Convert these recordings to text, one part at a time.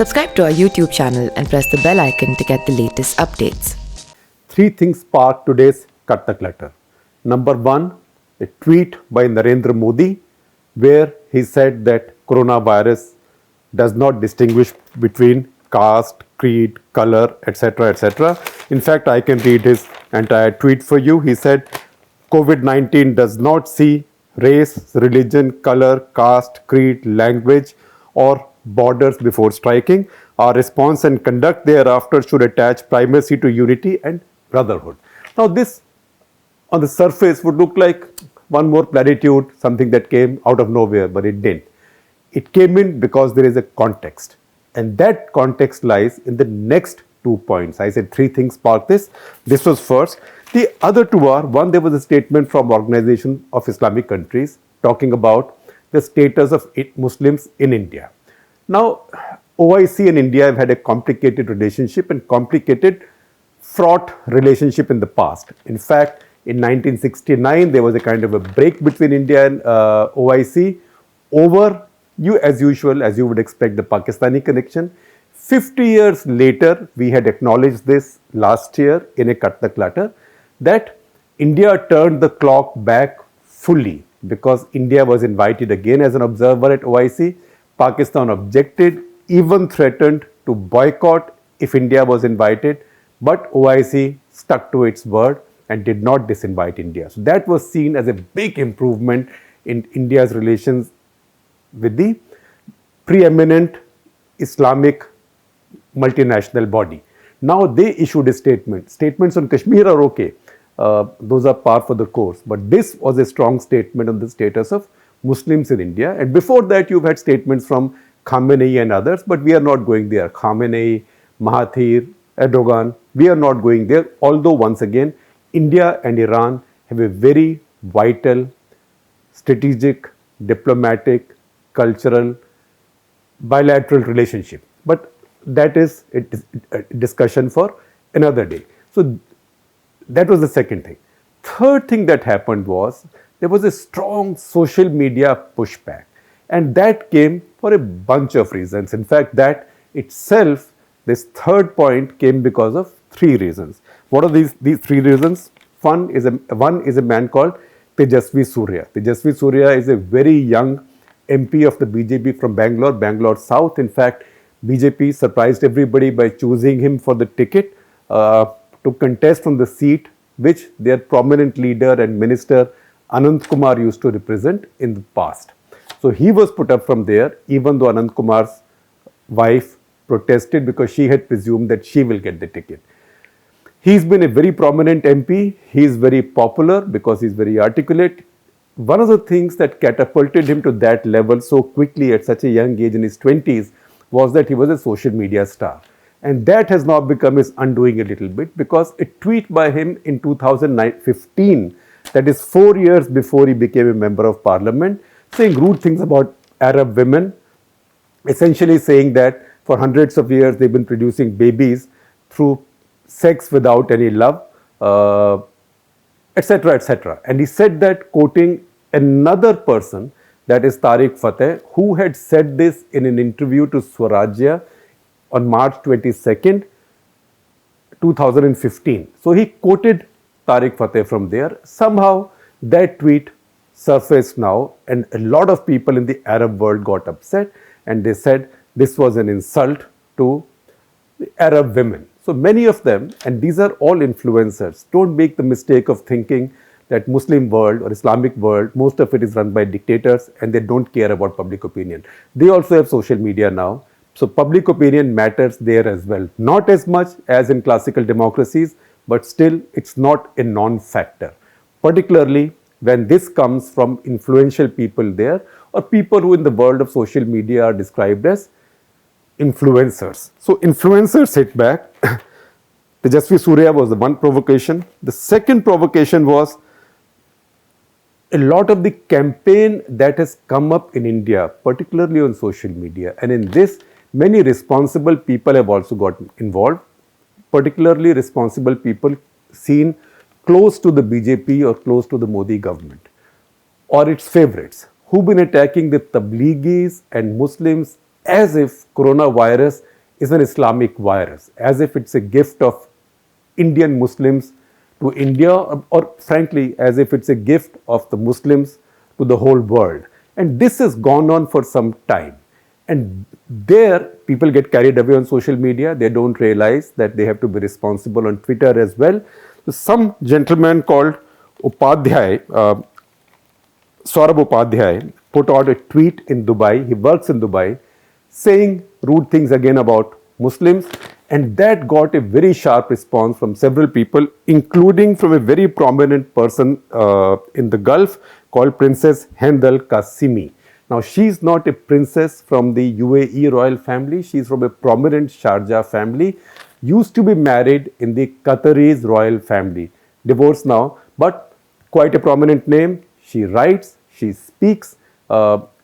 Subscribe to our YouTube channel and press the bell icon to get the latest updates. Three things sparked today's Cut the Clutter. Number one, a tweet by Narendra Modi where he said that coronavirus does not distinguish between caste, creed, color, etc. etc. In fact, I can read his entire tweet for you. He said, COVID 19 does not see race, religion, color, caste, creed, language, or borders before striking. Our response and conduct thereafter should attach primacy to unity and brotherhood. Now, this on the surface would look like one more platitude, something that came out of nowhere, but it didn't. It came in because there is a context, and that context lies in the next 2 points. I said three things sparked this. This was first. The other two are, one, there was a statement from Organization of Islamic Countries talking about the status of Muslims in India. Now, OIC and India have had a complicated relationship and complicated fraught relationship in the past. In fact, in 1969, there was a kind of a break between India and OIC over, as usual, as you would expect, the Pakistani connection. 50 years later, we had acknowledged this last year in a Cut the Clutter, that India turned the clock back fully because India was invited again as an observer at OIC. Pakistan objected, even threatened to boycott if India was invited, but OIC stuck to its word and did not disinvite India. So that was seen as a big improvement in India's relations with the preeminent Islamic multinational body. Now they issued a statement. Statements on Kashmir are okay. Those are par for the course. But this was a strong statement on the status of Muslims in India. And before that, you've had statements from Khamenei and others, but we are not going there. Khamenei, Mahathir, Erdogan, we are not going there. Although, once again, India and Iran have a very vital, strategic, diplomatic, cultural, bilateral relationship. But that is a discussion for another day. So that was the second thing. Third thing that happened was there was a strong social media pushback. And that came for a bunch of reasons. In fact, that itself, this third point came because of three reasons. What are these three reasons? One is a man called Tejasvi Surya. Tejasvi Surya is a very young MP of the BJP from Bangalore South. In fact, BJP surprised everybody by choosing him for the ticket to contest from the seat which their prominent leader and minister Anand Kumar used to represent in the past. So he was put up from there, even though Anand Kumar's wife protested because she had presumed that she will get the ticket. He's been a very prominent MP. He's very popular because he's very articulate. One of the things that catapulted him to that level so quickly at such a young age in his 20s was that he was a social media star. And that has now become his undoing a little bit because a tweet by him in 2015, that is 4 years before he became a member of parliament, saying rude things about Arab women, essentially saying that for hundreds of years they've been producing babies through sex without any love, etc., etc. And he said that quoting another person, that is Tariq Fateh, who had said this in an interview to Swarajya on March 22nd, 2015. So he quoted Tariq Fateh from there. Somehow that tweet surfaced now, and a lot of people in the Arab world got upset, and they said this was an insult to the Arab women. So many of them, and these are all influencers, don't make the mistake of thinking that Muslim world or Islamic world, most of it is run by dictators and they don't care about public opinion. They also have social media now. So public opinion matters there as well. Not as much as in classical democracies, but still it's not a non-factor. Particularly when this comes from influential people there or people who in the world of social media are described as influencers. So influencers hit back. Tejasvi Surya was the one provocation. The second provocation was a lot of the campaign that has come up in India, particularly on social media. And in this, many responsible people have also got involved, particularly responsible people seen close to the BJP or close to the Modi government or its favorites, who've been attacking the Tabligis and Muslims as if coronavirus is an Islamic virus, as if it's a gift of Indian Muslims to India, or frankly, as if it's a gift of the Muslims to the whole world. And this has gone on for some time. And there, people get carried away on social media. They don't realize that they have to be responsible on Twitter as well. So some gentleman called Upadhyay, Saurabh Upadhyay, put out a tweet in Dubai. He works in Dubai, saying rude things again about Muslims, and that got a very sharp response from several people, including from a very prominent person in the Gulf called Princess Hind Al Qasimi. Now, she's not a princess from the UAE royal family. She's from a prominent Sharjah family. Used to be married in the Qataris royal family. Divorced now, but quite a prominent name. She writes, she speaks.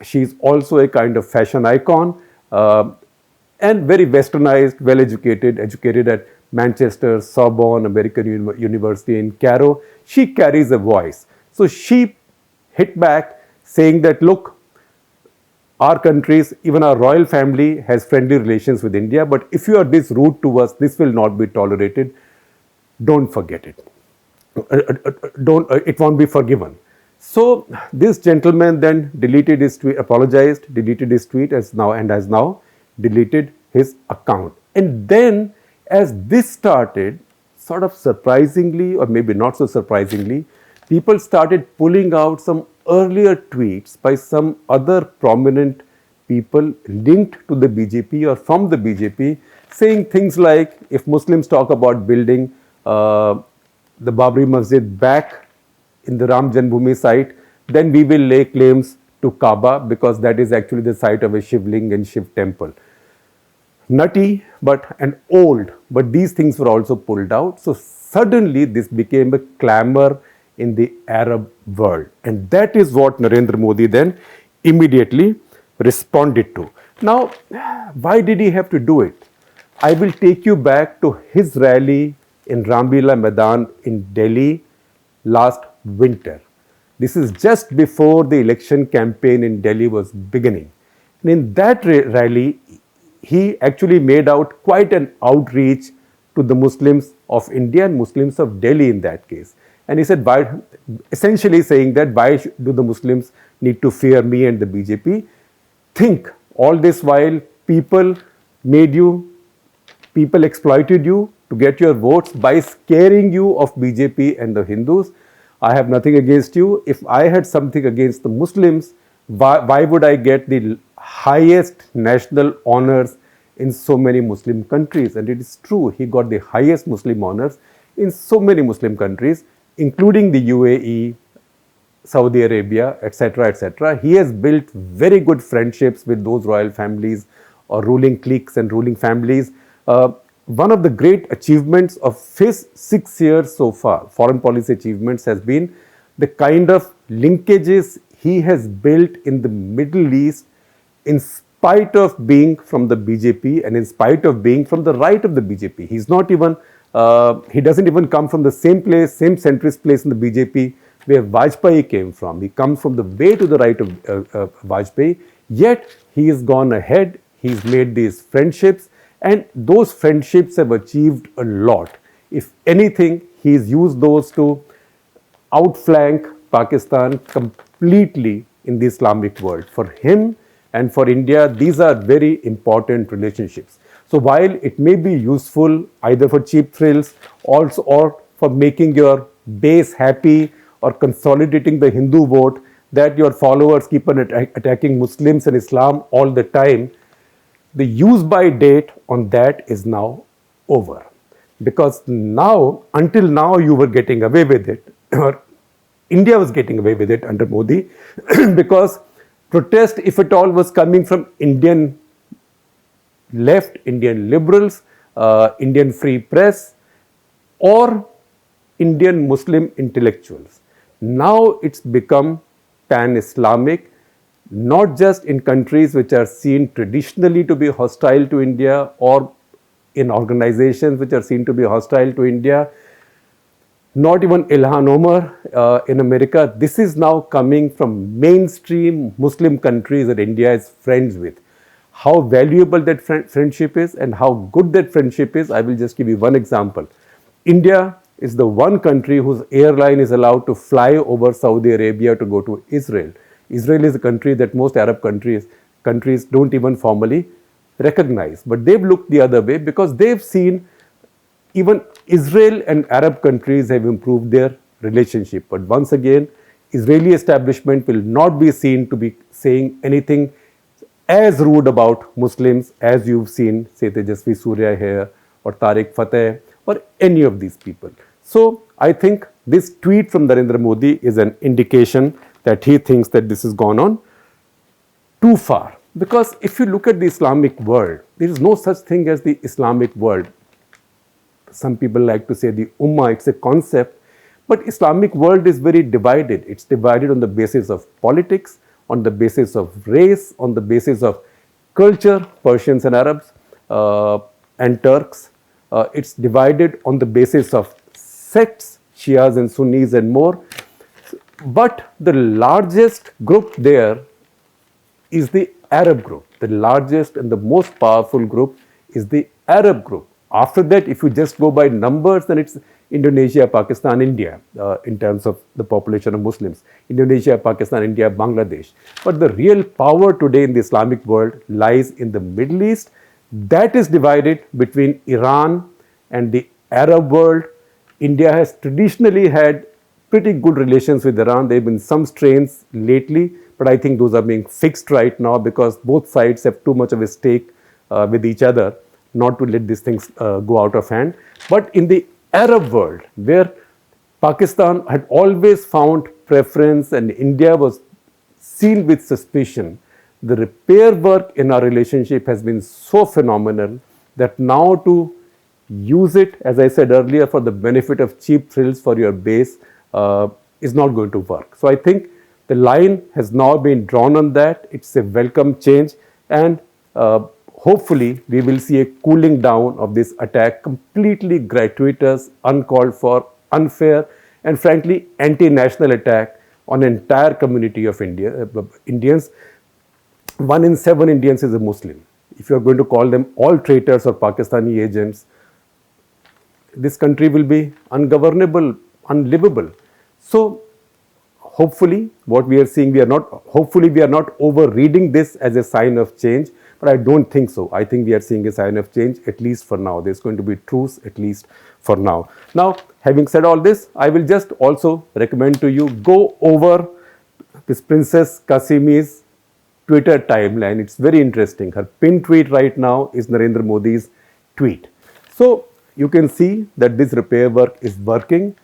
She's also a kind of fashion icon. And very westernized, well-educated, educated at Manchester, Sorbonne, American University in Cairo. She carries a voice. So she hit back saying that, look, our countries, even our royal family has friendly relations with India, but if you are this rude to us, this will not be tolerated. Don't forget it. It won't be forgiven. So this gentleman then deleted his tweet, apologized, deleted his tweet has now deleted his account. And then as this started, sort of surprisingly, or maybe not so surprisingly, people started pulling out some earlier tweets by some other prominent people linked to the BJP or from the BJP, saying things like, if Muslims talk about building the Babri Masjid back in the Ram Janmabhoomi site, then we will lay claims to Kaaba, because that is actually the site of a Shivling and Shiv temple. Nutty and old, but these things were also pulled out. So suddenly this became a clamor in the Arab world, and that is what Narendra Modi then immediately responded to. Now, why did he have to do it? I will take you back to his rally in Ramlila Maidan in Delhi last winter. This is just before the election campaign in Delhi was beginning. And in that rally, he actually made out quite an outreach to the Muslims of India and Muslims of Delhi in that case. And he said, essentially saying that, why do the Muslims need to fear me and the BJP? Think, all this while people exploited you to get your votes by scaring you of BJP and the Hindus. I have nothing against you. If I had something against the Muslims, why would I get the highest national honors in so many Muslim countries? And it is true, he got the highest Muslim honors in so many Muslim countries, including the UAE, Saudi Arabia, etc., etc. He has built very good friendships with those royal families or ruling cliques and ruling families. One of the great achievements of his 6 years so far, foreign policy achievements, has been the kind of linkages he has built in the Middle East, in spite of being from the BJP and in spite of being from the right of the BJP. He's not even, he doesn't even come from the same place, same centrist place in the BJP where Vajpayee came from. He comes from the way to the right of Vajpayee, yet he has gone ahead, he's made these friendships, and those friendships have achieved a lot. If anything, he's used those to outflank Pakistan completely in the Islamic world. For him and for India, these are very important relationships. So while it may be useful either for cheap thrills also, or for making your base happy or consolidating the Hindu vote, that your followers keep on attacking Muslims and Islam all the time, the use by date on that is now over. Because now, until now, you were getting away with it, or India was getting away with it under Modi, because protest, if at all, was coming from Indian left, Indian liberals, Indian free press, or Indian Muslim intellectuals. Now it's become pan-Islamic, not just in countries which are seen traditionally to be hostile to India, or in organizations which are seen to be hostile to India, not even Ilhan Omar in America. This is now coming from mainstream Muslim countries that India is friends with. how valuable that friendship is and how good that friendship is, I will just give you one example. India is the one country whose airline is allowed to fly over Saudi Arabia to go to Israel. Israel is a country that most Arab countries don't even formally recognize. But they've looked the other way because they've seen even Israel and Arab countries have improved their relationship. But once again, Israeli establishment will not be seen to be saying anything as rude about Muslims as you've seen, say, Tejasvi Surya here or Tariq Fateh or any of these people. So I think this tweet from Narendra Modi is an indication that he thinks that this has gone on too far. Because if you look at the Islamic world, there is no such thing as the Islamic world. Some people like to say the Ummah, it's a concept, but Islamic world is very divided. It's divided on the basis of politics, on the basis of race, on the basis of culture, Persians and Arabs and Turks. It's divided on the basis of sects, Shias and Sunnis and more. But the largest group there is the Arab group. The largest and the most powerful group is the Arab group. After that, if you just go by numbers, then it's Indonesia, Pakistan, India in terms of the population of Muslims. Indonesia, Pakistan, India, Bangladesh. But the real power today in the Islamic world lies in the Middle East. That is divided between Iran and the Arab world. India has traditionally had pretty good relations with Iran. There have been some strains lately, but I think those are being fixed right now because both sides have too much of a stake with each other not to let these things go out of hand. But in the Arab world, where Pakistan had always found preference and India was seen with suspicion, the repair work in our relationship has been so phenomenal that now to use it, as I said earlier, for the benefit of cheap thrills for your base is not going to work. So I think the line has now been drawn on that. It's a welcome change, and hopefully we will see a cooling down of this attack, completely gratuitous, uncalled for, unfair, and frankly anti-national attack on an entire community of Indians. 1 in 7 Indians is a Muslim. If you are going to call them all traitors or Pakistani agents, this country will be ungovernable, unlivable. So hopefully what we are seeing, we are not over-reading this as a sign of change, but I don't think so. I think we are seeing a sign of change, at least for now. There's going to be truce, at least for now. Now, having said all this, I will just also recommend to you, go over this Princess Kasimi's Twitter timeline. It's very interesting. Her pinned tweet right now is Narendra Modi's tweet. So you can see that this repair work is working.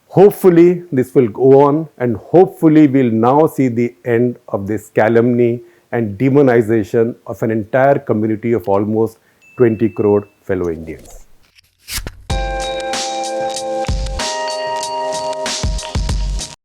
Hopefully this will go on, and hopefully we'll now see the end of this calumny and demonization of an entire community of almost 20 crore fellow Indians.